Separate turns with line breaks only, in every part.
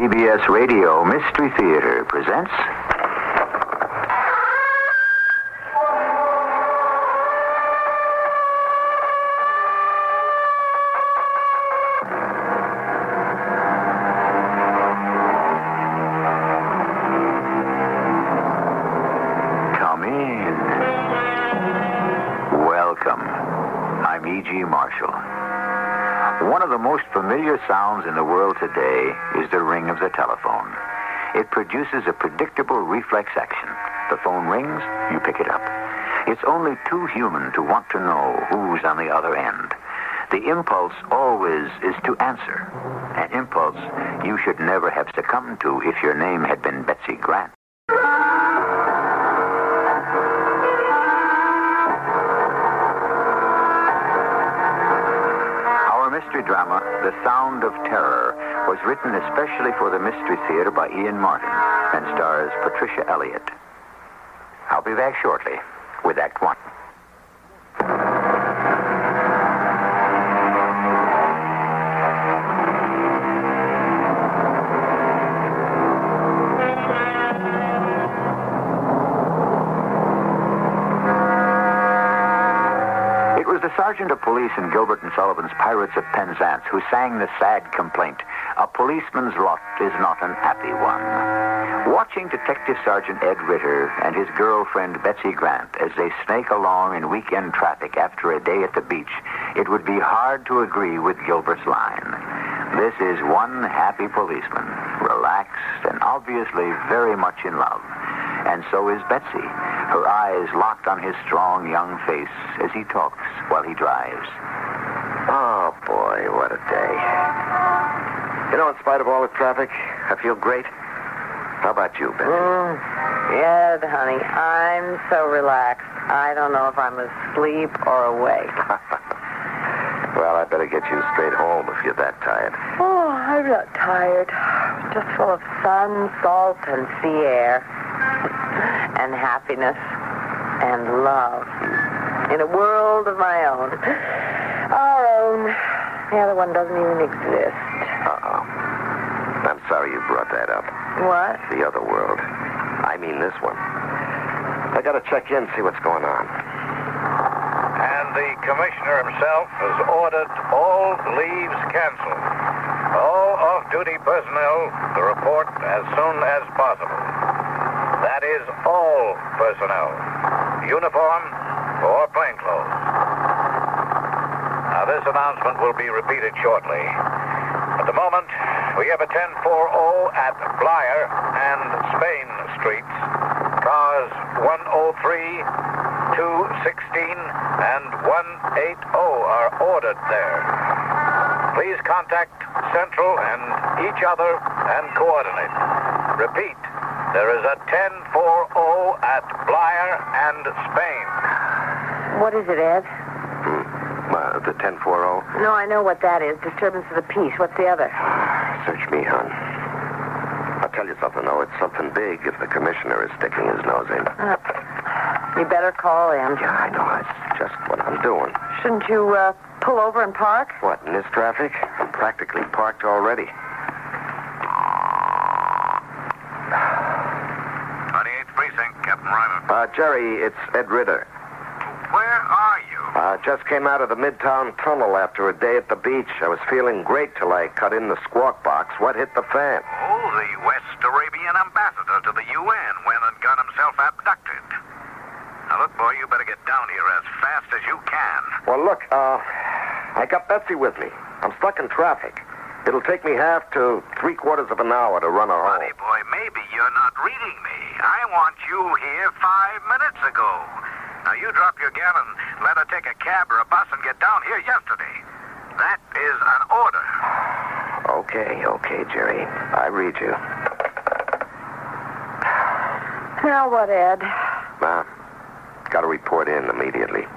CBS Radio Mystery Theater presents... Come in. Welcome. I'm E.G. Marshall. One of the most familiar sounds in the world today is the ring of the telephone. It produces a predictable reflex action. The phone rings, you pick it up. It's only too human to want to know who's on the other end. The impulse always is to answer. An impulse you should never have succumbed to if your name had been Betsy Grant. Mystery drama, The Sound of Terror, was written especially for the Mystery Theater by Ian Martin and stars Patricia Elliott. I'll be back shortly with Act One. The sergeant of police in Gilbert and Sullivan's Pirates of Penzance who sang the sad complaint, "A policeman's lot is not an happy one." Watching Detective Sergeant Ed Ritter and his girlfriend Betsy Grant as they snake along in weekend traffic after a day at the beach, it would be hard to agree with Gilbert's line. This is one happy policeman, relaxed and obviously very much in love. And so is Betsy, her eyes locked on his strong young face as he talks while he drives.
Oh, boy, what a day. You know, in spite of all the traffic, I feel great. How about you, Betsy?
Yeah, honey, I'm so relaxed. I don't know if I'm asleep or awake.
Well, I better get you straight home if you're that tired.
Oh, I'm not tired. Just full of sun, salt, and sea air. And happiness and love in a world of my own. Our own. The other one doesn't even exist.
Uh-oh. I'm sorry you brought that up.
What?
The other world. I mean this one. I gotta check in, see what's going on.
And the commissioner himself has ordered all leaves canceled. All off-duty personnel to report as soon as possible. That is all personnel, uniform or plainclothes. Now, this announcement will be repeated shortly. At the moment, we have a 1040 at Blyer and Spain Streets. Cars 103, 216, and 180 are ordered there. Please contact Central and each other and coordinate. Repeat. There is a 1040 at Blyer and Spain.
What is it, Ed?
The 1040?
No, I know what that is. Disturbance of the peace. What's the other?
Search me, hon. I'll tell you something, though. It's something big if the commissioner is sticking his nose in.
You better call him.
Yeah, I know. That's just what I'm doing.
Shouldn't you pull over and park?
What, in this traffic? I'm practically parked already. Jerry, it's Ed Ritter.
Where are you?
Just came out of the Midtown Tunnel after a day at the beach. I was feeling great till I cut in the squawk box. What hit the fan?
Oh, the West Arabian ambassador to the UN went and got himself abducted. Now, look, boy, you better get down here as fast as you can.
Well, look, I got Betsy with me. I'm stuck in traffic. It'll take me half to 3/4 of an hour to run her home.
Buddy boy, maybe you're not reading me. I want you here 5 minutes ago. Now, you dropped your gal and let her take a cab or a bus and get down here yesterday. That is an order.
Okay, Jerry. I read you.
Now what, Ed?
Got to report in immediately.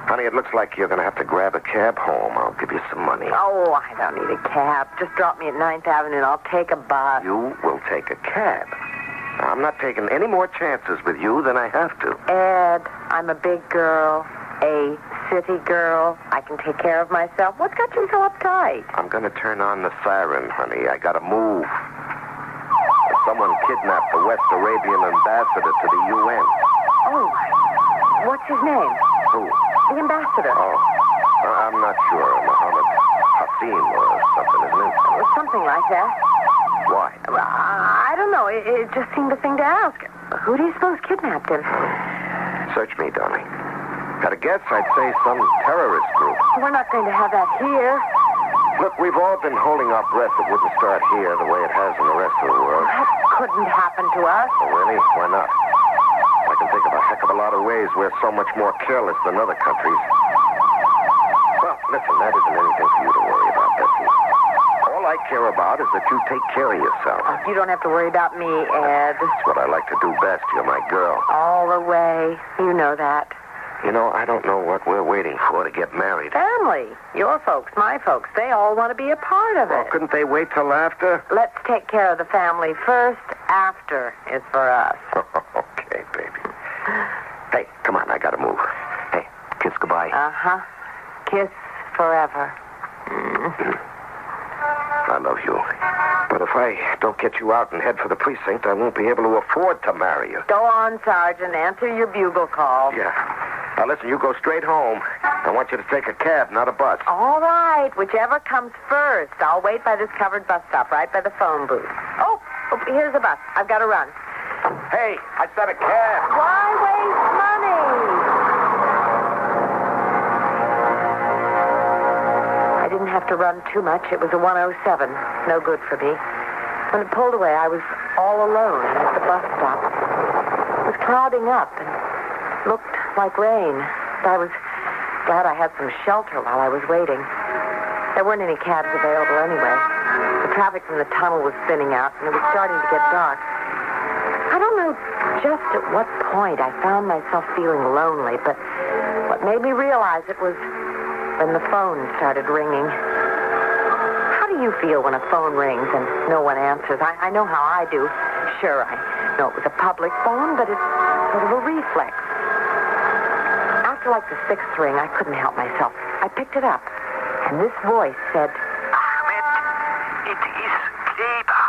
Honey, it looks like you're going to have to grab a cab home. I'll give you some money.
Oh, I don't need a cab. Just drop me at 9th Avenue and I'll take a bus.
You will take a cab. I'm not taking any more chances with you than I have to.
Ed, I'm a big girl. A city girl. I can take care of myself. What's got you so uptight?
I'm going to turn on the siren, honey. I got to move. Someone kidnapped the West Arabian ambassador to the UN.
Oh, what's his name?
Who?
The ambassador.
Oh, I'm not sure. Mohammed Hassim or something, isn't it?
Something like that.
Why?
Well, I don't know. It just seemed a thing to ask. Who do you suppose kidnapped him?
Search me, darling. Got a guess? I'd say some terrorist group.
We're not going to have that here.
Look, we've all been holding our breath it wouldn't start here the way it has in the rest of the world.
That couldn't happen to us.
Oh, really? Why not? I can think of a heck of a lot of ways we're so much more careless than other countries. Well, listen, that isn't anything for you to worry about, Bessie. All I care about is that you take care of yourself.
You don't have to worry about me, Ed.
That's what I like to do best. You're my girl.
All the way. You know that.
You know, I don't know what we're waiting for to get married.
Family. Your folks, my folks, they all want to be a part of
Well,
it.
couldn't they wait till after?
Let's take care of the family first. After is for us.
Okay, baby. Hey, come on, I gotta move. Hey, kiss goodbye.
Uh-huh. Kiss forever.
I love you. But if I don't get you out and head for the precinct, I won't be able to afford to marry you.
Go on, Sergeant. Answer your bugle call.
Yeah. Now, listen, you go straight home. I want you to take a cab, not a bus.
All right. Whichever comes first. I'll wait by this covered bus stop right by the phone booth. Oh, here's the bus. I've got to run.
Hey, I said a cab.
Why waste money? I didn't have to run too much. It was a 107. No good for me. When it pulled away, I was all alone at the bus stop. It was clouding up and looked like rain. But I was glad I had some shelter while I was waiting. There weren't any cabs available anyway. The traffic from the tunnel was thinning out, and it was starting to get dark. I don't know just at what point I found myself feeling lonely, but what made me realize it was when the phone started ringing. How do you feel when a phone rings and no one answers? I know how I do. Sure, I know it was a public phone, but it's sort of a reflex. After like the sixth ring, I couldn't help myself. I picked it up, and this voice said,
Ahmed, it is Kleber.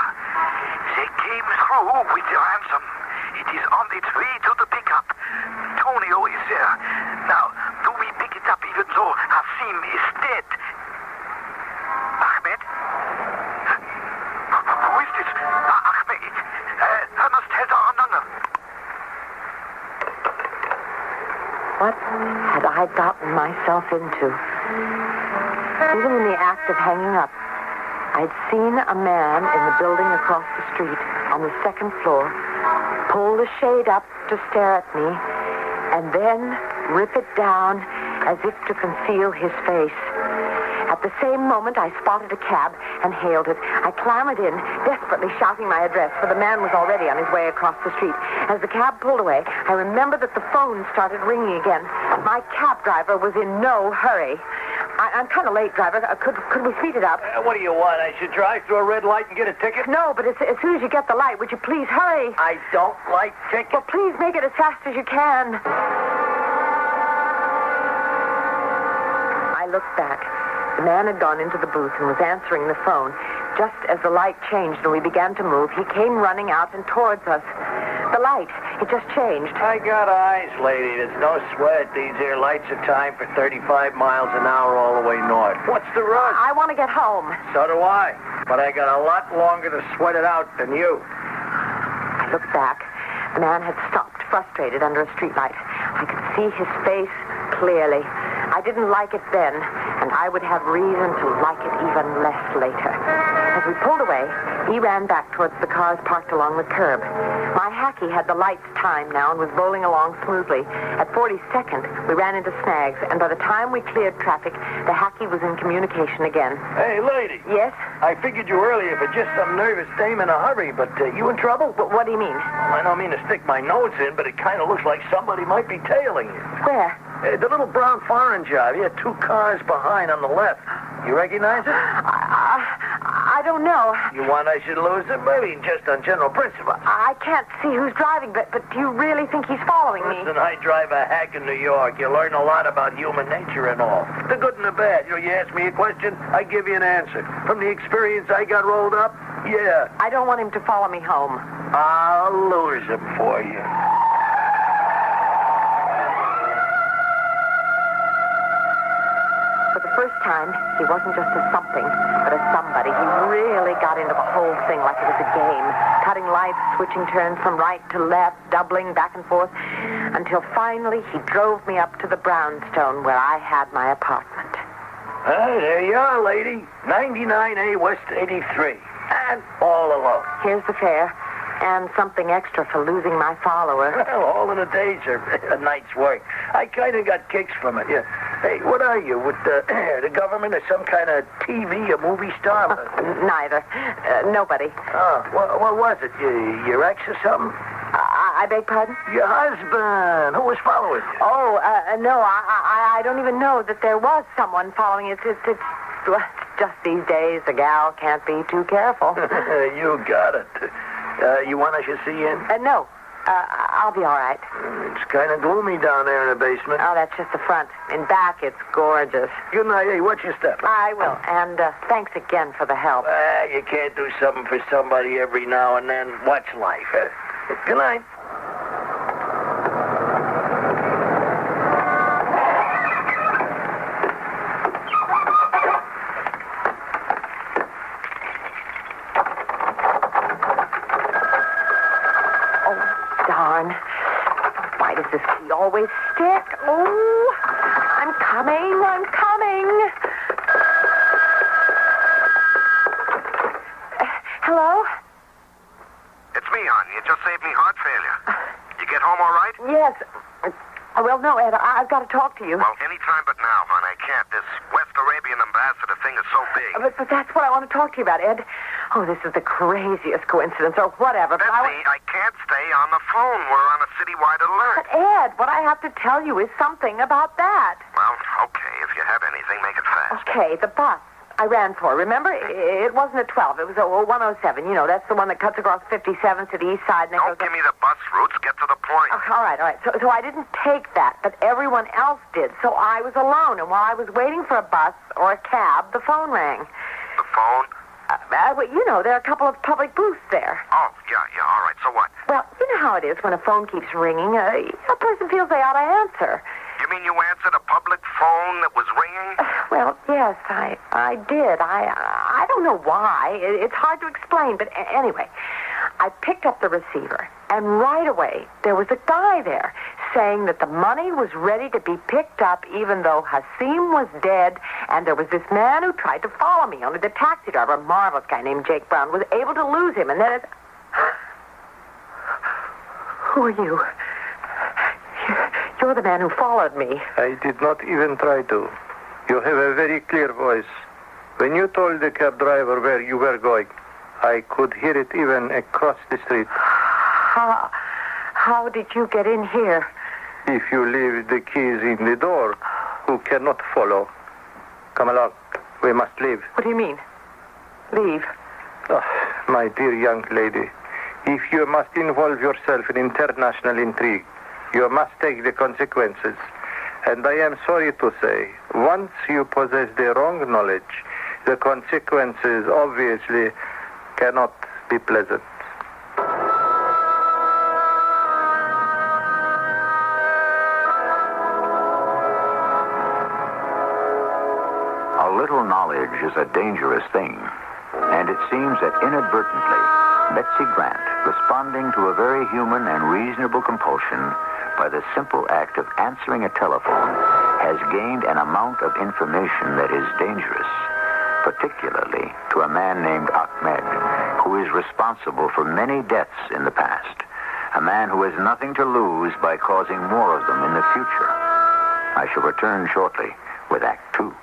They came through with the ransom. It is on its way to the pickup. Tonio is there. Now, do we pick it up even though Hassim is dead? Ahmed? Who is this? Ahmed. I must have our number.
what had I gotten myself into? Even in the act of hanging up, I'd seen a man in the building across the street on the second floor pull the shade up to stare at me and then rip it down as if to conceal his face. At the same moment, I spotted a cab and hailed it. I clambered in, desperately shouting my address, for the man was already on his way across the street. As the cab pulled away, I remembered that the phone started ringing again. My cab driver was in no hurry. I'm kind of late, driver. Could we speed it up?
What do you want? I should drive through a red light and get a ticket?
No, but as soon as you get the light, would you please hurry?
I don't like tickets.
Well, please make it as fast as you can. I looked back. The man had gone into the booth and was answering the phone. Just as the light changed and we began to move, he came running out and towards us. The light, it just changed.
I got eyes, lady. There's no sweat. These here lights are timed for 35 miles an hour all the way north. What's the rush?
I want to get home.
So do I. But I got a lot longer to sweat it out than you.
I looked back. The man had stopped, frustrated, under a streetlight. I could see his face clearly. I didn't like it then, and I would have reason to like it even less later. As we pulled away, he ran back towards the cars parked along the curb. My hacky had the lights timed now and was bowling along smoothly. At 42nd, we ran into snags, and by the time we cleared traffic, the hacky was in communication again.
Hey, lady.
Yes?
I figured you earlier for just some nervous dame in a hurry, but you in trouble?
What do you mean?
Well, I don't mean to stick my nose in, but it kind of looks like somebody might be tailing you.
Where?
The little brown foreign job. You had 2 cars behind on the left. You recognize it?
I don't know.
You want I should lose him? I mean, just on general principle.
I can't see who's driving, but do you really think he's following me?
Listen, I drive a hack in New York. You learn a lot about human nature and all. The good and the bad. You ask me a question, I give you an answer. From the experience I got rolled up, yeah.
I don't want him to follow me home.
I'll lose him for you.
For the first time, he wasn't just a something, but a somebody. He really got into the whole thing like it was a game, cutting lights, switching turns from right to left, doubling back and forth, until finally he drove me up to the brownstone where I had my apartment.
There you are, lady. 99A West 83. And all alone.
Here's the fare, and something extra for losing my follower.
Well, all in a day's a night's work. I kind of got kicks from it, yeah. Hey, what are you, with the government or some kind of TV, a movie star?
Neither. Nobody.
Oh, what was it? Your ex or something?
I beg pardon?
Your husband. Who was following you?
Oh, no, I don't even know that there was someone following it. It's just these days, a gal can't be too careful.
You got it. You want I should see you in?
No, I'll be all right.
It's kind of gloomy down there in the basement.
Oh, that's just the front. In back, it's gorgeous.
Good night. Hey, watch your step.
I will, and thanks again for the help.
You can't do something for somebody every now and then. Watch life. Good night.
Why does this key always stick? Oh, I'm coming. Hello?
It's me, hon. You just saved me heart failure. You get home all right?
Yes. Well, no, Ed, I've got to talk to you.
Well, any time but now, hon. I can't. This West Arabian ambassador thing is so big.
But that's what I want to talk to you about, Ed. Oh, this is the craziest coincidence, or whatever.
Betsy, I can't stay on the phone. We're on a citywide alert.
But, Ed, what I have to tell you is something about that.
Well, okay. If you have anything, make it fast.
Okay, the bus I ran for, remember? It wasn't a 12. It was a 107. You know, that's the one that cuts across 57th to the east side. And
Don't give me the bus routes. Get to the point.
Oh, all right. So I didn't take that, but everyone else did. So I was alone, and while I was waiting for a bus or a cab, the phone rang.
The phone?
Well, you know, there are a couple of public booths there.
Oh, yeah, all right. So what?
Well, you know how it is when a phone keeps ringing. A person feels they ought to answer.
You mean you answered a public phone that was ringing?
Well, yes, I did. I don't know why. It's hard to explain, but anyway, I picked up the receiver, and right away there was a guy there saying that the money was ready to be picked up even though Hasim was dead, and there was this man who tried to follow me, only the taxi driver, a marvelous guy named Jake Brown, was able to lose him, and then it... Who are you? You're the man who followed me.
I did not even try to. You have a very clear voice. When you told the cab driver where you were going, I could hear it even across the street.
How did you get in here?
If you leave the keys in the door, who cannot follow? Come along. We must leave.
What do you mean? Leave?
Oh, my dear young lady, if you must involve yourself in international intrigue, you must take the consequences. And I am sorry to say, once you possess the wrong knowledge, the consequences obviously cannot be pleasant.
A little knowledge is a dangerous thing, and it seems that inadvertently, Betsy Grant, responding to a very human and reasonable compulsion by the simple act of answering a telephone, has gained an amount of information that is dangerous, particularly to a man named Ahmed, who is responsible for many deaths in the past, a man who has nothing to lose by causing more of them in the future. I shall return shortly with Act 2.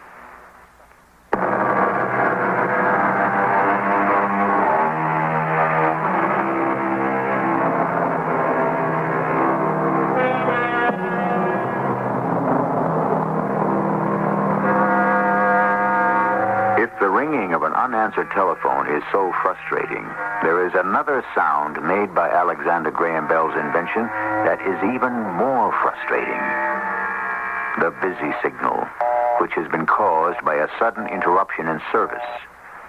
unanswered telephone is so frustrating, there is another sound made by Alexander Graham Bell's invention that is even more frustrating. The busy signal, which has been caused by a sudden interruption in service.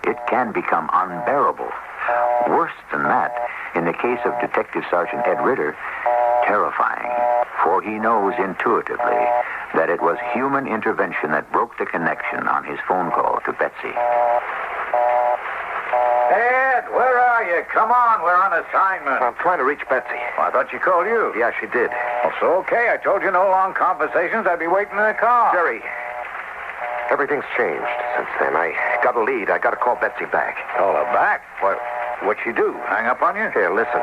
It can become unbearable. Worse than that, in the case of Detective Sergeant Ed Ritter, terrifying, for he knows intuitively that it was human intervention that broke the connection on his phone call to Betsy.
Ed, where are you? Come on, we're on assignment.
I'm trying to reach Betsy.
I thought she called you.
Yeah, she did.
Well, so okay. I told you no long conversations. I'd be waiting in the car.
Jerry, everything's changed since then. I got a lead. I got to call Betsy back.
Call her back? What'd she do? Hang up on you?
Here, listen.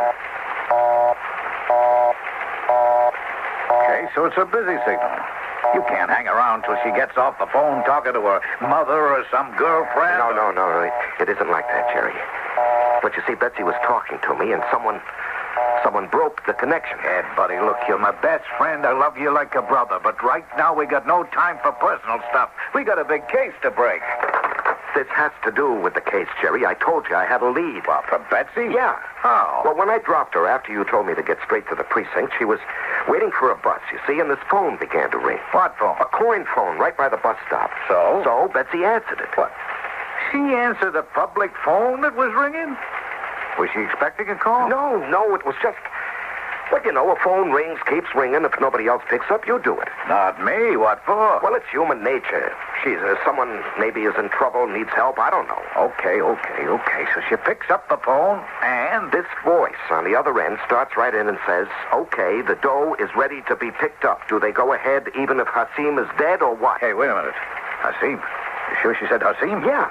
Okay, so it's a busy signal. You can't hang around till she gets off the phone talking to her mother or some girlfriend.
No. It isn't like that, Jerry. But you see, Betsy was talking to me, and someone broke the connection.
Ed, buddy, look, you're my best friend. I love you like a brother. But right now, we got no time for personal stuff. We got a big case to break.
This has to do with the case, Jerry. I told you I had a lead.
Well, for Betsy?
Yeah.
How?
Well, when I dropped her after you told me to get straight to the precinct, she was waiting for a bus, you see, and this phone began to ring.
What phone?
A coin phone right by the bus stop.
So?
So Betsy answered it.
What? She answered the public phone that was ringing? Was she expecting a call?
No, it was just... Well, you know, a phone rings, keeps ringing. If nobody else picks up, you do it.
Not me. What for?
Well, it's human nature. She's someone maybe is in trouble, needs help. I don't know.
Okay. So she picks up the phone, and
this voice on the other end starts right in and says, okay, the dough is ready to be picked up. Do they go ahead even if Hasim is dead or what?
Hey, wait a minute. Hasim? You sure she said Hasim?
Yeah.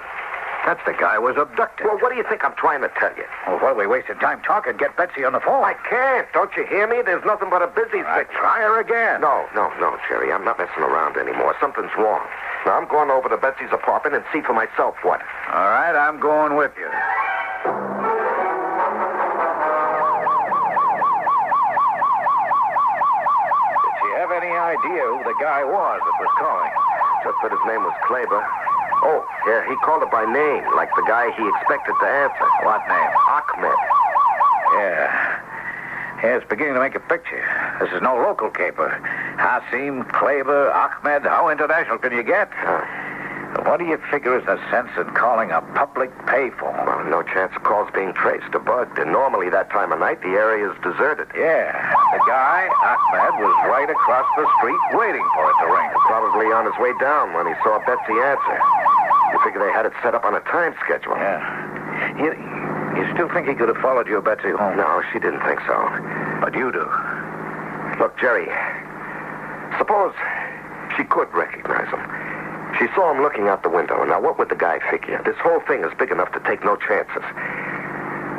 That's the guy who was abducted.
Well, what do you think I'm trying to tell you?
Well, what are we wasting time talking? Get Betsy on the phone.
I can't. Don't you hear me? There's nothing but a busy signal.
Try her again.
No, Jerry. I'm not messing around anymore. Something's wrong. Now, I'm going over to Betsy's apartment and see for myself what.
All right, I'm going with you. Did she have any idea who the guy was that was calling?
Just that his name was Kleber. Oh, yeah, he called her by name, like the guy he expected to answer.
What name?
Ahmed.
Yeah, it's beginning to make a picture. This is no local caper. Hasim, Kleber, Ahmed, how international can you get? What do you figure is the sense in calling a public payphone?
Well, no chance of calls being traced or bugged. And normally that time of night, the area is deserted.
Yeah, the guy, Ahmed, was right across the street waiting for it to ring.
Probably on his way down when he saw Betsy answer. You figure they had it set up on a time schedule.
Yeah. You still think he could have followed your Betsy home?
No, she didn't think so.
But you do.
Look, Jerry, suppose she could recognize him. She saw him looking out the window. Now, what would the guy figure? This whole thing is big enough to take no chances.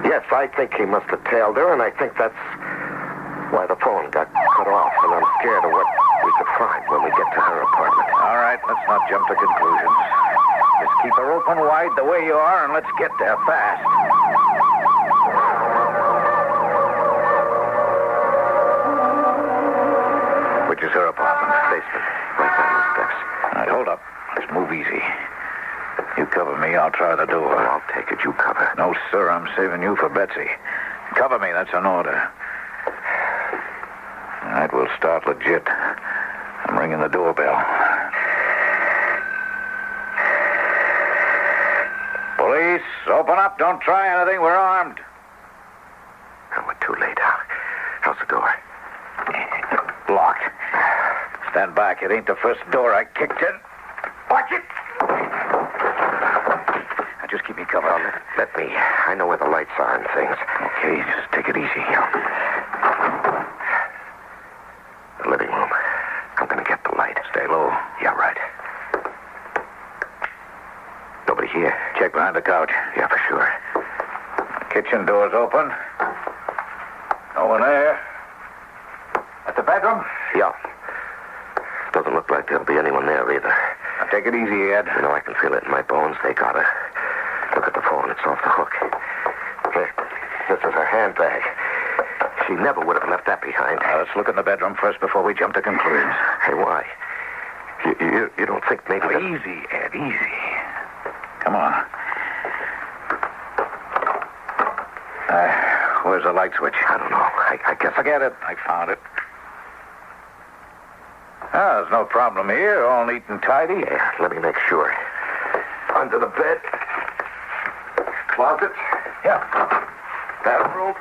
Yes, I think he must have tailed her, and I think that's why the phone got cut off, and I'm scared of what we could find when we get to her apartment.
All right, let's not jump to conclusions. Just keep her open wide the way you are, and let's get there fast. Which is her apartment?
Basement, right down the steps.
All right, hold up. Let's move easy. You cover me, I'll try the door.
Well, I'll take it. You cover.
No, sir, I'm saving you for Betsy. Cover me, that's an order. All right, we'll start legit. I'm ringing the doorbell. Police, open up. Don't try anything. We're armed.
Oh, we're too late. How's the door?
Locked. Stand back. It ain't the first door I kicked in. Watch it. Now, just keep me covered.
Let me. I know where the lights are and things.
Okay, just take it easy.
The living room. I'm going to get the light.
Stay low.
Yeah, right. Nobody here.
Check behind the couch.
Yeah, for sure.
Kitchen door's open. No one there. At the bedroom?
Yeah. Doesn't look like there'll be anyone there either.
Now, take it easy, Ed.
You know, I can feel it in my bones. They got her. Look at the phone. It's off the hook. Here. This is her handbag. She never would have left that behind.
Now, let's look in the bedroom first before we jump to conclusions.
Hey, why? You don't think maybe...
Now, easy, Ed, easy. Come on. Where's the light switch?
I don't know. I guess
Forget it. I found it. Ah, there's no problem here. All neat and tidy.
Yeah, let me make sure. Under the bed. Closet.
Yeah.
Bathroom.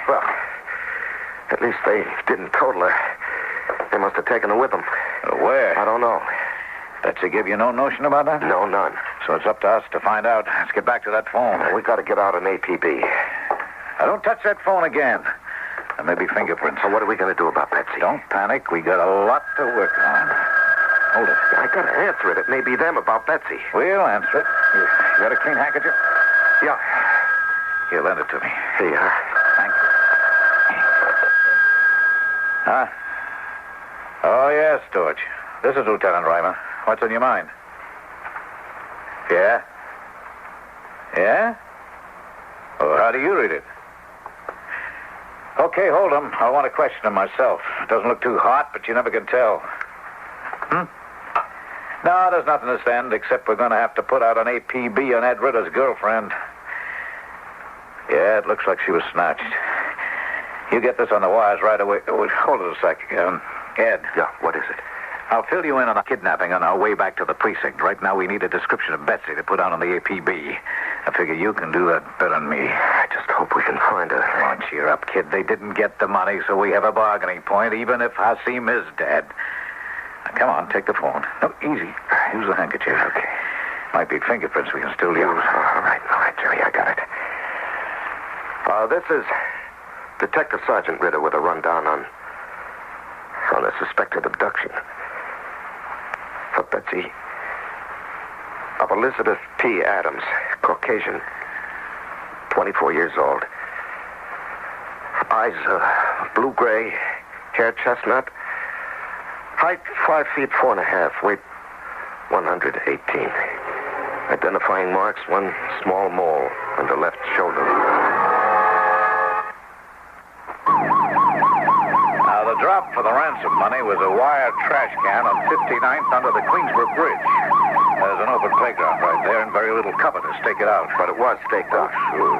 Well, at least they didn't total her. They must have taken her with them.
Where?
I don't know.
Betsy give you no notion about that?
No, none.
So it's up to us to find out. Let's get back to that phone.
We got to get out an APB.
Now, don't touch that phone again. There may be fingerprints.
So what are we going to do about Betsy?
Don't panic. We got a lot to work on. Hold it.
I got to answer it. It may be them about Betsy.
We'll answer it. You got a clean handkerchief?
Yeah.
Here, lend it to me.
Here you are.
Thank you. Huh? Oh, yes, Storch. This is Lieutenant Reimer. What's on your mind? Yeah? Yeah? Oh, how do you read it? Okay, hold him. I want to question him myself. Doesn't look too hot, but you never can tell. No, there's nothing to send, except we're going to have to put out an APB on Ed Ritter's girlfriend. Yeah, it looks like she was snatched. You get this on the wires right away. Oh, hold it a sec. Ed.
Yeah, what is it?
I'll fill you in on the kidnapping on our way back to the precinct. Right now, we need a description of Betsy to put out on the APB. I figure you can do that better than me.
I just hope we can find her.
Come on, cheer up, kid. They didn't get the money, so we have a bargaining point, even if Hasim is dead. Now, come on, take the phone. No, easy. Use the handkerchief.
Okay.
Might be fingerprints we can still use.
All right, Jerry, I got it. This is Detective Sergeant Ritter with a rundown on a suspected abduction for Betsy of Elizabeth P. Adams, Caucasian, 24 years old. Eyes blue-gray, hair chestnut, height 5 feet 4.5, weight 118. Identifying marks, one small mole on the left shoulder.
Now, the drop for the ransom money was a wired trash can on 59th under the Queensbrook Bridge. There's an open playground right there and very little cover to stake it out.
But it was staked out.
Sure.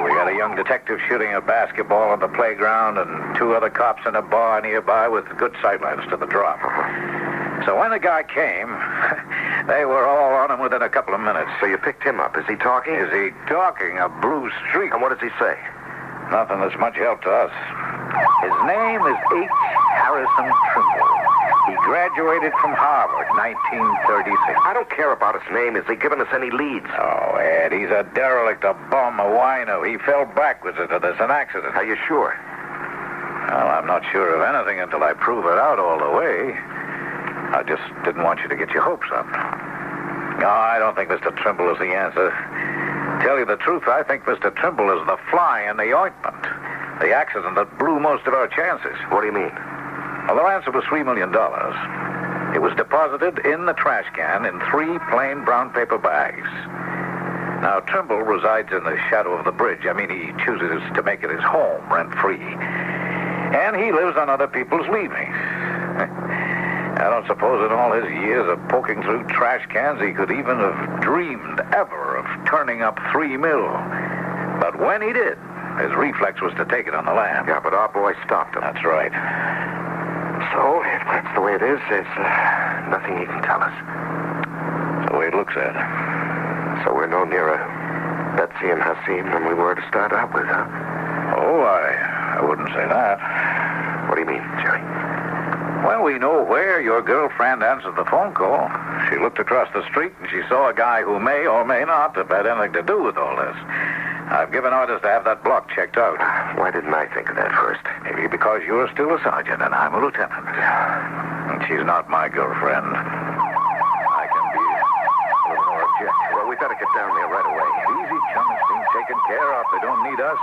We got a young detective shooting a basketball on the playground and 2 other cops in a bar nearby with good sightlines to the drop. So when the guy came, they were all on him within a couple of minutes.
So you picked him up. Is he talking?
Is he talking? A blue streak.
And what does he say?
Nothing that's much help to us. His name is H. Harrison Trimble. He graduated from Harvard, 1936.
I don't care about his name. Has he given us any leads?
Oh, Ed, he's a derelict, a bum, a wino. He fell backwards into this, an accident.
Are you sure?
Well, I'm not sure of anything until I prove it out all the way. I just didn't want you to get your hopes up. No, I don't think Mr. Trimble is the answer. Tell you the truth, I think Mr. Trimble is the fly in the ointment. The accident that blew most of our chances.
What do you mean?
Well, the ransom was $3 million. It was deposited in the trash can in 3 plain brown paper bags. Now, Trimble resides in the shadow of the bridge. I mean, he chooses to make it his home, rent-free. And he lives on other people's leavings. I don't suppose in all his years of poking through trash cans he could even have dreamed ever of turning up $3 million. But when he did, his reflex was to take it on the lam.
Yeah, but our boy stopped him.
That's right.
So, if that's the way it is, there's nothing he can tell us.
That's the way it looks, Ed.
So we're no nearer Betsy and Hasim than we were to start out with, huh?
Oh, I wouldn't say that.
What do you mean, Jerry?
Well, we know where your girlfriend answered the phone call. She looked across the street and she saw a guy who may or may not have had anything to do with all this. I've given orders to have that block checked out.
Why didn't I think of that first?
Maybe because you're still a sergeant and I'm a lieutenant. And she's not my girlfriend. I can be a little more objective.
Well, we better get down there right away.
Easy, chum. It's being taken care of. They don't need us.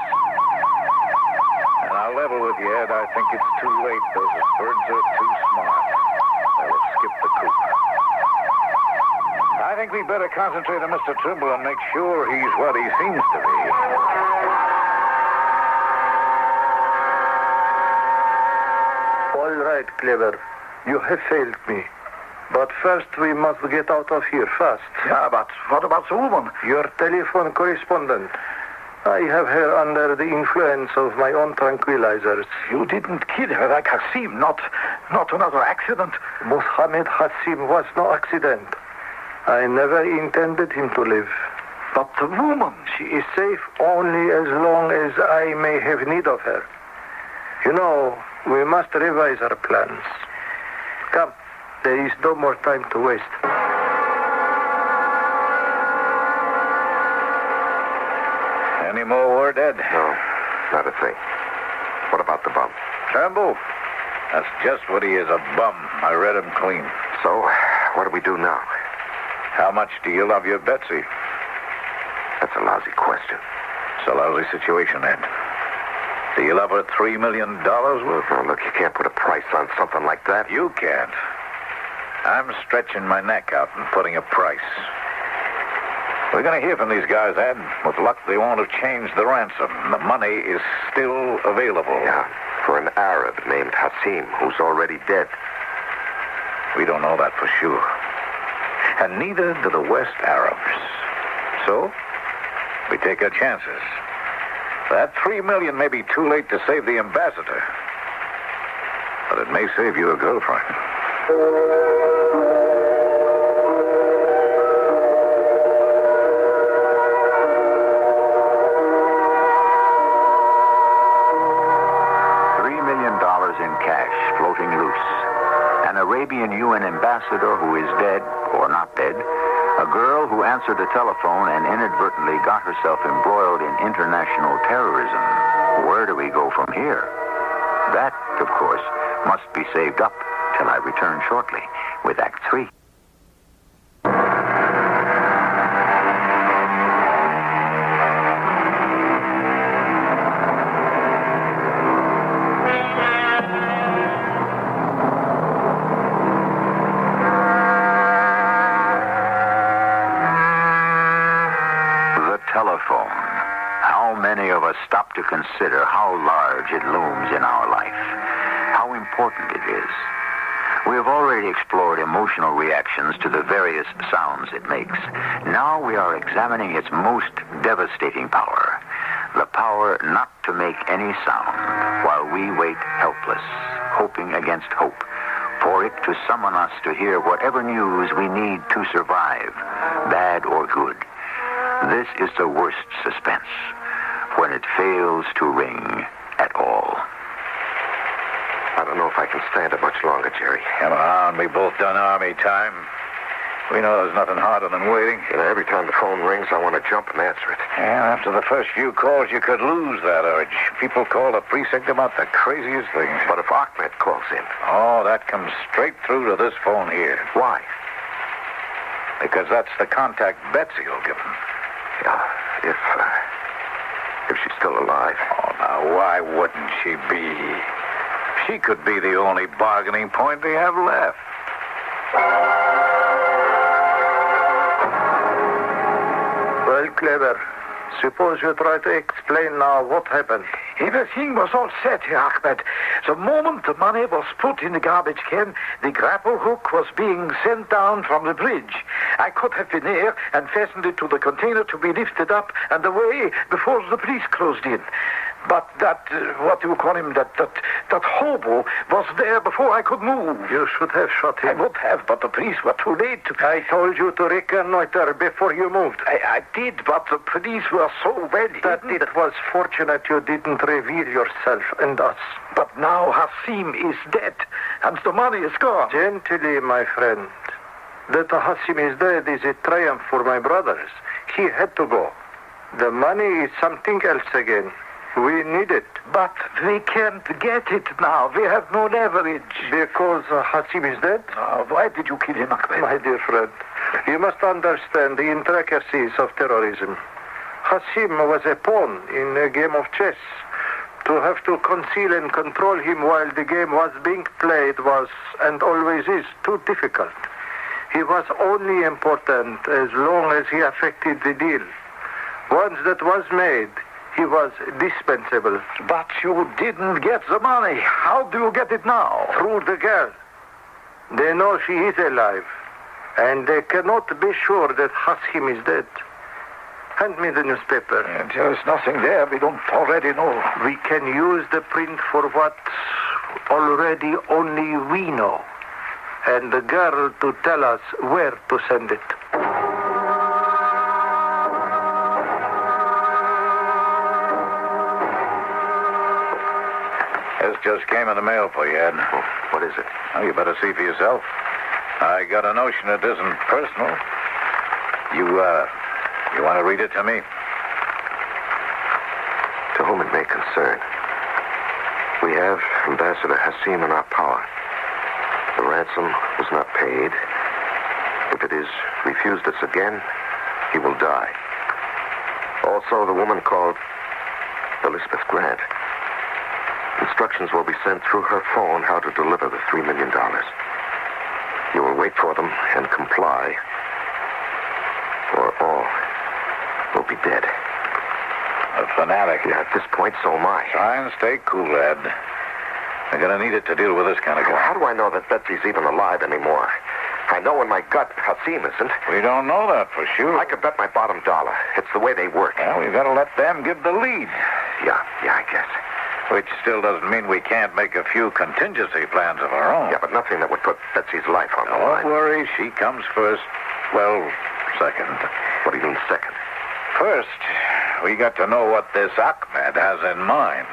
And I'll level with you, Ed. I think it's too late. Those birds are too smart. They'll have skipped the coop. I think we'd better concentrate on Mr. Trimble and make sure he's what he seems to be.
All right, Clever. You have failed me. But first, we must get out of here fast.
Yeah, but what about the woman?
Your telephone correspondent. I have her under the influence of my own tranquilizers.
You didn't kill her like Hassim, not another accident.
Mohammed Hassim was no accident. I never intended him to live.
But the woman...
She is safe only as long as I may have need of her. You know, we must revise our plans. Come, there is no more time to waste.
Any more word, Ed?
No, not a thing. What about the bum?
Turnbull? That's just what he is, a bum. I read him clean.
So, what do we do now?
How much do you love your Betsy?
That's a lousy question.
It's a lousy situation, Ed. Do you love her $3 million worth?
Oh, look, you can't put a price on something like that.
You can't. I'm stretching my neck out and putting a price. We're going to hear from these guys, Ed. With luck, they won't have changed the ransom. The money is still available.
Yeah, for an Arab named Hassim, who's already dead.
We don't know that for sure. And neither do the West Arabs. So, we take our chances. That $3 million may be too late to save the ambassador. But it may save you a girlfriend.
$3 million in cash floating loose. An Arabian UN ambassador who is dead or not dead. A girl who answered the telephone and inadvertently got herself embroiled in international terrorism. Where do we go from here? That, of course, must be saved up till I return shortly with Act 3. Telephone. How many of us stop to consider how large it looms in our life? How important it is? We have already explored emotional reactions to the various sounds it makes. Now we are examining its most devastating power. The power not to make any sound while we wait helpless, hoping against hope, for it to summon us to hear whatever news we need to survive, bad or good. This is the worst suspense, when it fails to ring at all.
I don't know if I can stand it much longer, Jerry.
Come on, we both done army time. We know there's nothing harder than waiting.
You know, every time the phone rings, I want to jump and answer it.
Yeah, after the first few calls, you could lose that urge. People call the precinct about the craziest things.
But if Ahmed calls in...
Oh, that comes straight through to this phone here.
Why?
Because that's the contact Betsy will give him.
Yeah, if she's still alive.
Oh, now, why wouldn't she be? She could be the only bargaining point they have left.
Well, Clever, suppose you try to explain now what happened.
Everything was all set, Ahmed. The moment the money was put in the garbage can, the grapple hook was being sent down from the bridge. I could have been there and fastened it to the container to be lifted up and away before the police closed in. But that, what do you call him, that hobo was there before I could move.
You should have shot him.
I would have, but the police were too late.
I told you to reconnoiter before you moved.
I did, but the police were so well
That
hidden.
it was fortunate you didn't reveal yourself and us.
But now Hassim is dead, and the money is gone.
Gently, my friend. That Hassim is dead is a triumph for my brothers. He had to go. The money is something else again. We need it.
But we can't get it now. We have no leverage.
Because Hassim is dead?
Why did you kill him, Ahmed?
My dear friend, you must understand the intricacies of terrorism. Hassim was a pawn in a game of chess. To have to conceal and control him while the game was being played was, and always is, too difficult. He was only important as long as he affected the deal. Once that was made, he was dispensable.
But you didn't get the money. How do you get it now?
Through the girl. They know she is alive, and they cannot be sure that Hassim is dead. Hand me the newspaper.
There is nothing there we don't already know.
We can use the print for what already only we know. And the girl to tell us where to send it.
This just came in the mail for you, Ed.
Oh, what is it?
Oh, you better see for yourself. I got a notion it isn't personal. You want to read it to me?
To whom it may concern. We have Ambassador Hassim in our power. The ransom was not paid. If it is refused us again, he will die. Also, the woman called Elizabeth Grant. Instructions will be sent through her phone how to deliver the $3 million. You will wait for them and comply, or all will be dead.
A fanatic.
Yeah, at this point, so am I.
Try and stay cool, Ed. You're going to need it to deal with this kind of guy.
How do I know that Betsy's even alive anymore? I know in my gut Hassim isn't.
We don't know that for sure.
I could bet my bottom dollar. It's the way they work.
Well, we've got to let them give the lead.
Yeah, I guess.
Which still doesn't mean we can't make a few contingency plans of our own.
Yeah, but nothing that would put Betsy's life on the
Don't
line.
worry, she comes first. Well, second.
What do you mean second?
First, we got to know what this Ahmed has in mind.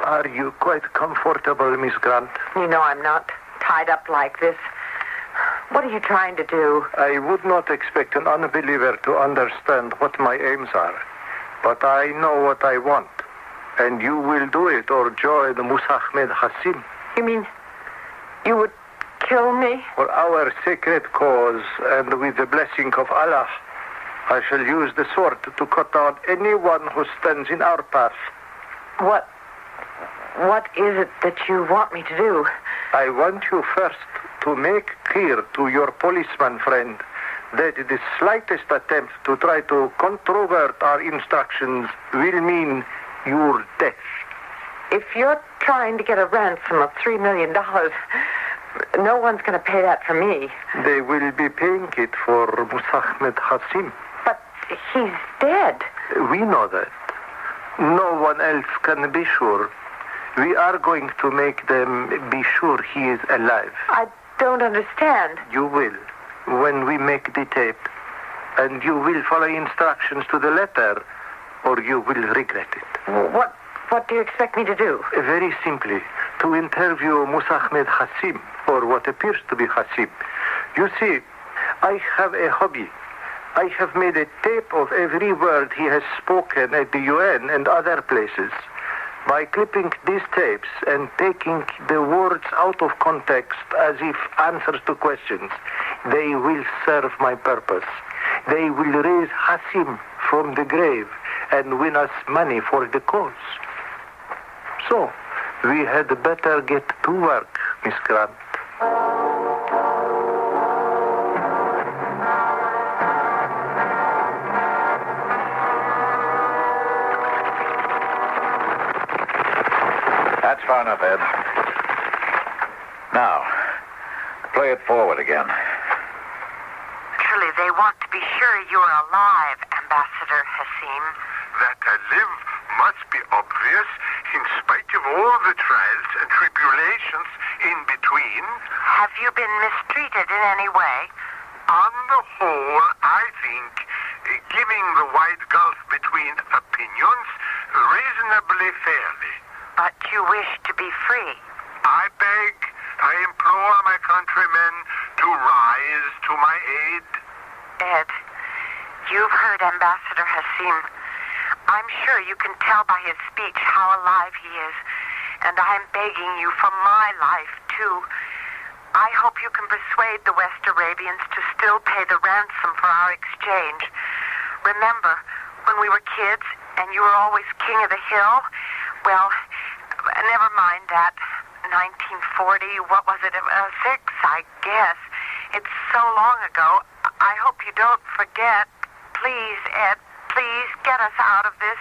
Are you quite comfortable, Miss Grant?
You know I'm not tied up like this. What are you trying to do?
I would not expect an unbeliever to understand what my aims are. But I know what I want. And you will do it or join Musa Ahmed Hassim.
You mean you would kill me?
For our sacred cause and with the blessing of Allah, I shall use the sword to cut down anyone who stands in our path.
What is it that you want me to do?
I want you first to make clear to your policeman friend that the slightest attempt to try to controvert our instructions will mean your death.
If you're trying to get a ransom of $3 million, no one's going to pay that for me.
They will be paying it for Musa Ahmed Hassim.
But he's dead.
We know that. No one else can be sure. We are going to make them be sure he is alive.
I don't understand.
You will, when we make the tape. And you will follow instructions to the letter, or you will regret it.
What do you expect me to do?
Very simply, to interview Musa Ahmed Hassim, or what appears to be Hassim. You see, I have a hobby. I have made a tape of every word he has spoken at the UN and other places. By clipping these tapes and taking the words out of context as if answers to questions, they will serve my purpose. They will raise Hassim from the grave and win us money for the cause. So, we had better get to work, Miss Grant.
That's far enough, Ed. Now, play it forward again.
Truly, they want to be sure you're alive, Ambassador Hassim.
That I live must be obvious in spite of all the trials and tribulations in between.
Have you been mistreated in any way?
On the whole, I think, giving the wide gulf between opinions, reasonably fairly.
But you wish to be free.
I beg, I implore my countrymen to rise to my aid.
Ed, you've heard Ambassador Hassim. I'm sure you can tell by his speech how alive he is. And I'm begging you for my life, too. I hope you can persuade the West Arabians to still pay the ransom for our exchange. Remember, when we were kids and you were always king of the hill? Well, never mind that. 1940, what was it? 6, I guess. It's so long ago. I hope you don't forget. Please, Ed, please get us out of this.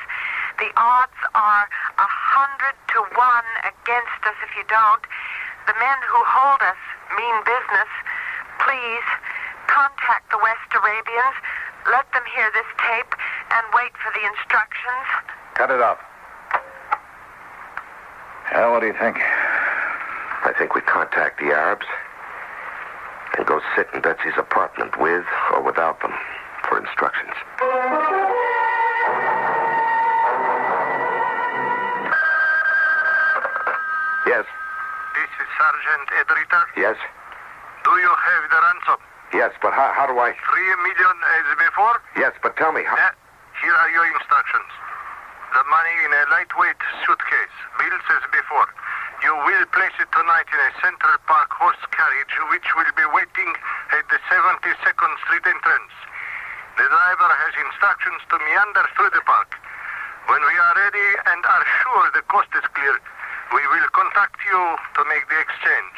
The odds are 100 to 1 against us if you don't. The men who hold us mean business. Please, contact the West Arabians, let them hear this tape, and wait for the instructions.
Cut it off. Well, what do you think?
I think we contact the Arabs and go sit in Betsy's apartment with or without them for instructions. Yes.
This is Sergeant Ed Ritter.
Yes.
Do you have the ransom?
Yes, but how do I...
3 million as before?
Yes, but tell me how...
Here are your instructions. The money in a lightweight suitcase, bills as before. You will place it tonight in a Central Park horse carriage, which will be waiting at the 72nd Street entrance. The driver has instructions to meander through the park. When we are ready and are sure the coast is clear, we will contact you to make the exchange.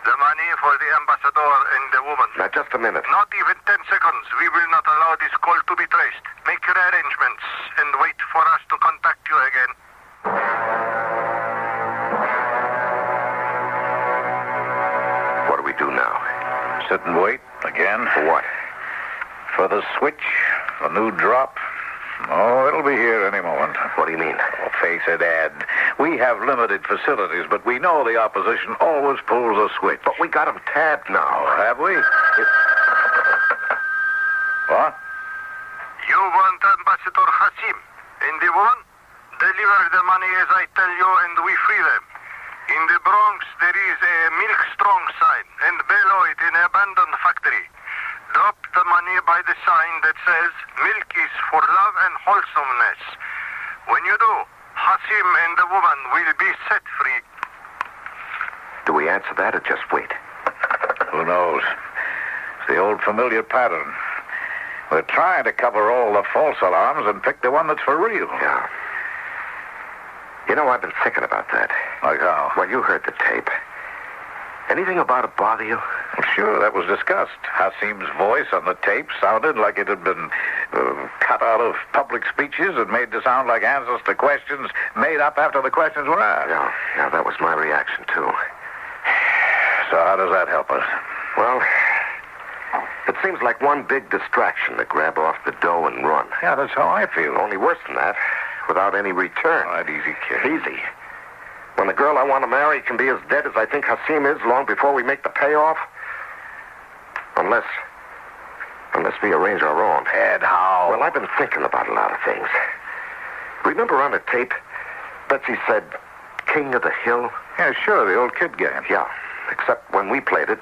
The money for the ambassador and the woman.
Now, just a minute.
Not even 10 seconds. We will not allow this call to be traced. Make your arrangements and wait for us to contact you again.
What do we do now?
Sit and wait again.
For what?
For the switch, the new drop. Oh, it'll be here any moment.
What do you mean?
Oh, face it, Ed. We have limited facilities, but we know the opposition always pulls a switch.
But we got them tabbed now.
Have we? What?
You want Ambassador Hassim and the woman? Deliver the money as I tell you and we free them. In the Bronx, there is a Milk Strong sign and below it an abandoned factory. Drop the money by the sign that says milk is for love and wholesomeness. When you do, Hassim and the woman will be set free.
Do we answer that or just wait?
Who knows? It's the old familiar pattern. We're trying to cover all the false alarms and pick the one that's for real.
Yeah. You know, I've been thinking about that.
Like how?
Well, you heard the tape. Anything about it bother you?
Well, sure, that was discussed. Hassim's voice on the tape sounded like it had been cut out of public speeches and made to sound like answers to questions made up after the questions were asked.
Yeah, that was my reaction, too.
So how does that help us?
Well, it seems like one big distraction to grab off the dough and run.
Yeah, that's how I feel.
Only worse than that, without any return.
All right, easy, kid.
Easy. When the girl I want to marry can be as dead as I think Hassim is long before we make the payoff. Unless we arrange our own.
Ed, how?
Well, I've been thinking about a lot of things. Remember on the tape, Betsy said, King of the Hill?
Yeah, sure, the old kid game.
Yeah, except when we played it,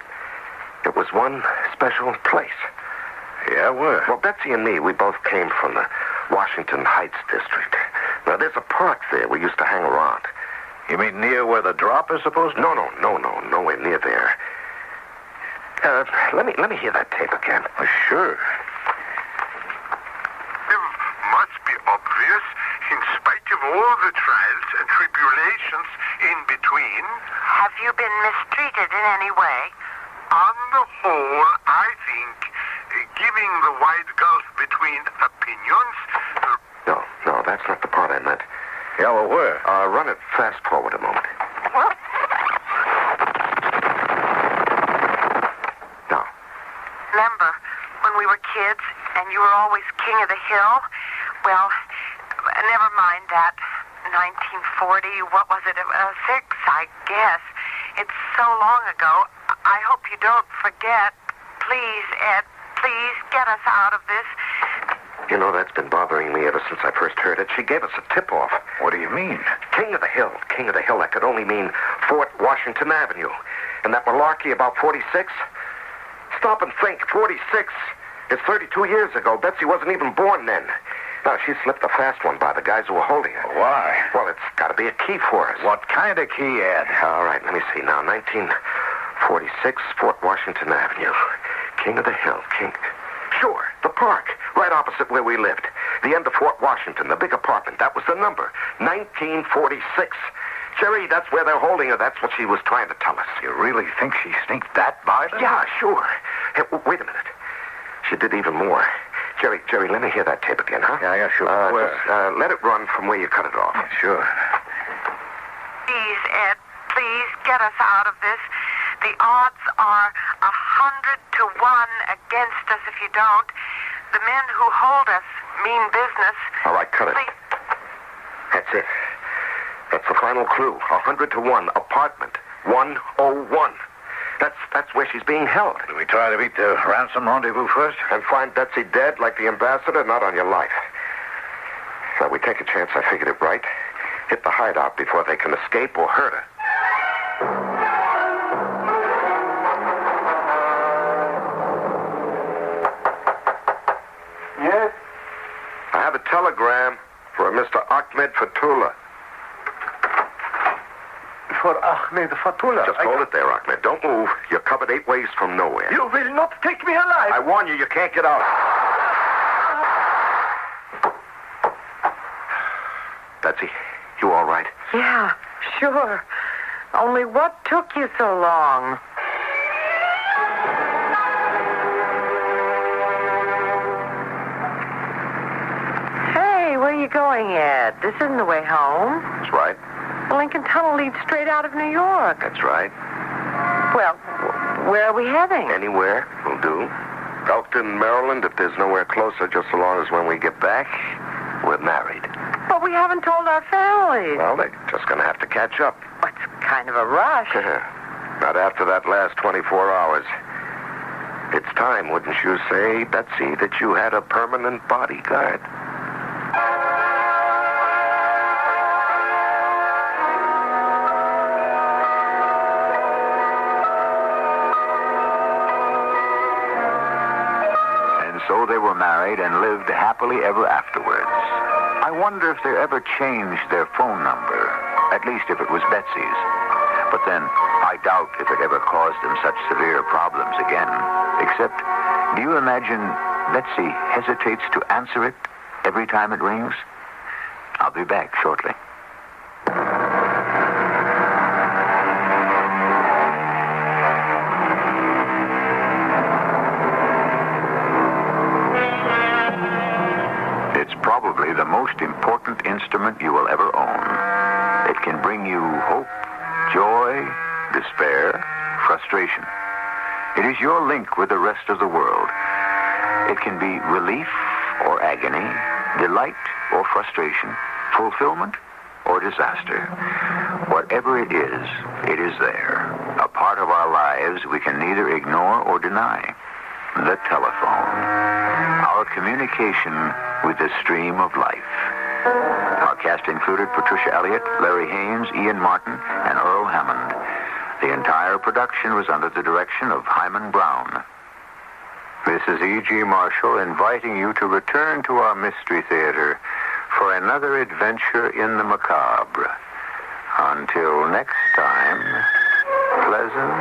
it was one special place.
Yeah, where?
Well, Betsy and me, we both came from the Washington Heights district. Now, there's a park there we used to hang around.
You mean near where the drop is supposed to be?
No, nowhere near there. Let me hear that tape again.
Oh, sure.
It must be obvious, in spite of all the trials and tribulations in between.
Have you been mistreated in any way?
On the whole, I think giving the wide gulf between opinions...
No, that's not the part I meant.
Yeah, well, where?
Run it fast forward a moment. Now.
Remember when we were kids and you were always king of the hill? Well, never mind that. 1940, what was it? 6, I guess. It's so long ago. I hope you don't forget. Please, Ed, please get us out of this.
You know, that's been bothering me ever since I first heard it. She gave us a tip-off.
What do you mean?
King of the Hill. King of the Hill. That could only mean Fort Washington Avenue. And that malarkey about 46? Stop and think. 46. It's 32 years ago. Betsy wasn't even born then. Now, she slipped a fast one by the guys who were holding her.
Why?
Well, it's got to be a key for us.
What kind of key, Ed?
All right, let me see now. 1946, Fort Washington Avenue. King of the Hill. King... Sure, the park, right opposite where we lived. The end of Fort Washington, the big apartment. That was the number. 1946. Jerry, that's where they're holding her. That's what she was trying to tell us.
You really think she sneaked that by them?
Yeah, sure. Hey, wait a minute. She did even more. Jerry, let me hear that tape again, huh?
Yeah, sure. Where?
Let it run from where you cut it off.
Yeah, sure.
Please, Ed, please get us out of this. The odds are 100 to 1 against us if you don't. The men who hold us mean business.
All right, cut it. That's it. That's the final clue. 100 to 1. Apartment 101. That's where she's being held.
Do we try to beat the ransom rendezvous first?
And find Betsy dead like the ambassador, not on your life. So we take a chance, I figured it right. Hit the hideout before they can escape or hurt her.
Yes?
I have a telegram for a Mr. Ahmed Fatullah.
For Ahmed Fatullah.
Just hold it there, Ahmed. Don't move. You're covered 8 ways from nowhere.
You will not take me alive.
I warn you, you can't get out. Betsy, you all right?
Yeah, sure. Only what took you so long? Hey, where are you going, Ed? This isn't the way home.
That's right.
The Lincoln Tunnel leads straight out of New York.
That's right.
Well, where are we heading?
Anywhere will do. Elkton, Maryland, if there's nowhere closer, just so long as when we get back, we're married.
But we haven't told our families.
Well, they're just going to have to catch up.
It's kind of a rush.
Not after that last 24 hours. It's time, wouldn't you say, Betsy, that you had a permanent bodyguard?
So they were married and lived happily ever afterwards. I wonder if they ever changed their phone number, at least if it was Betsy's. But then, I doubt if it ever caused them such severe problems again. Except, do you imagine Betsy hesitates to answer it every time it rings? I'll be back shortly. Probably the most important instrument you will ever own. It can bring you hope, joy, despair, frustration. It is your link with the rest of the world. It can be relief or agony, delight or frustration, fulfillment or disaster. Whatever it is there. A part of our lives we can neither ignore or deny. The telephone. Our communication with the stream of life. Our cast included Patricia Elliott, Larry Haynes, Ian Martin, and Earl Hammond. The entire production was under the direction of Hyman Brown. This is E.G. Marshall inviting you to return to our Mystery Theater for another adventure in the macabre. Until next time, pleasant